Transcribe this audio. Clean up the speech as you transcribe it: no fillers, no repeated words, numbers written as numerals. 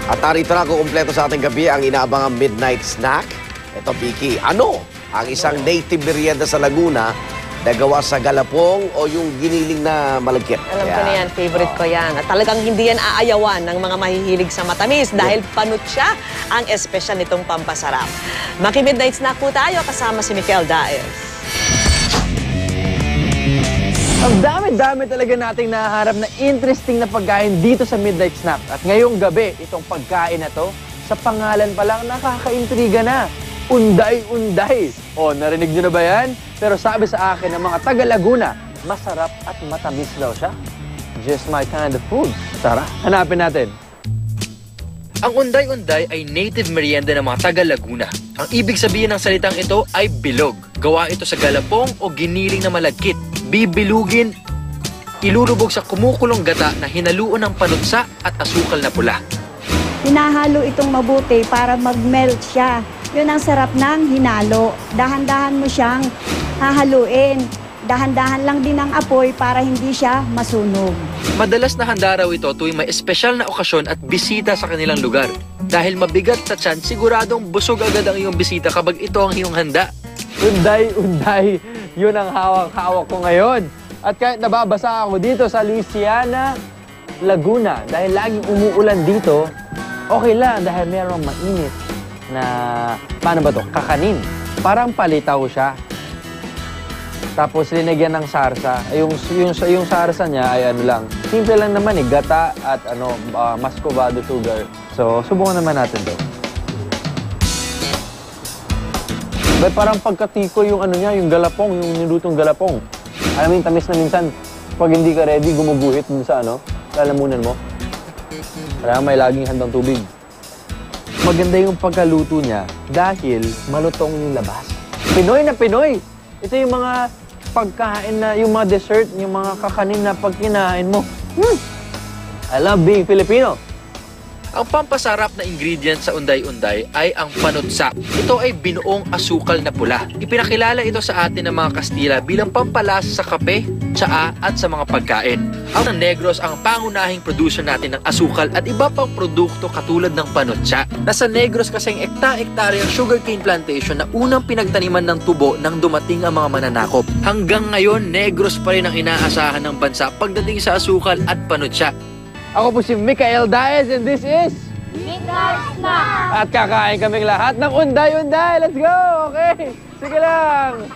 At narito na kumpleto sa ating gabi ang inaabangang midnight snack. Ito, Vicky, ano ang isang native merienda sa Laguna na gawa sa galapong o yung giniling na malagkit? Alam ko na yan, favorite ko yan. At talagang hindi yan aayawan ng mga mahihilig sa matamis dahil panut siya ang espesyal nitong pampasarap. Maki-midnight snack po tayo kasama si Mikel Daez. Ang dami-dami talaga nating nahaharap na interesting na pagkain dito sa Midnight Snack. At ngayong gabi, itong pagkain na to, sa pangalan pa lang nakakaintriga na. Unday-unday. O, narinig nyo na ba yan? Pero sabi sa akin ng mga taga-Laguna, masarap at matamis daw siya. Just my kind of food. Tara, hanapin natin. Ang unday-unday ay native merienda ng mga taga-Laguna. Ang ibig sabihin ng salitang ito ay bilog. Gawa ito sa galapong o giniling na malagkit. Bibilugin, ilulubog sa kumukulong gata na hinaluan ng panutsa at asukal na pula. Hinahalo itong mabuti para mag-melt siya. Yun ang sarap ng hinalo. Dahan-dahan mo siyang hahaluin. Dahan-dahan lang din ang apoy para hindi siya masunog. Madalas na handa raw ito tuwing may espesyal na okasyon at bisita sa kanilang lugar. Dahil mabigat sa tiyan, siguradong busog agad ang iyong bisita kapag ito ang iyong handa. Unday-unday, yun ang hawak-hawak ko ngayon. At kahit nababasa ako dito sa Luisiana, Laguna, dahil laging umuulan dito, okay lang dahil merong mainit na, paano ba to? Kakanin. Parang palitaw siya. Tapos linagyan ng sarsa. Yung sarsa niya ay ano lang. Simple lang naman gata at muscovado sugar. So, subukan naman natin to. But parang pagkatiko yung niya, yung galapong, yung nilutong galapong. Alam mo yung tamis na minsan, pag hindi ka ready, gumuguhit dun sa lalamunan mo. Kaya may laging handang tubig. Maganda yung pagkaluto niya dahil malutong yung labas. Pinoy na Pinoy! Ito yung mga pagkain na, yung mga dessert, yung mga kakanin na pag kinain mo. I love being Filipino. Ang pampasarap na ingredient sa unday-unday ay ang panutsa. Ito ay binuong asukal na pula. Ipinakilala ito sa atin ng mga Kastila bilang pampalasa sa kape, tsaa at sa mga pagkain. Ang Negros ang pangunahing producer natin ng asukal at iba pang produkto katulad ng panutsa. Nasa Negros kasing ekta-ektare ang sugarcane plantation na unang pinagtaniman ng tubo nang dumating ang mga mananakop. Hanggang ngayon, Negros pa rin ang inaasahan ng bansa pagdating sa asukal at panutsa. Ako po si Mikel Daez and this is Midnight Snack! At kakain kaming lahat ng unday-unday. Let's go! Okay? Sige lang!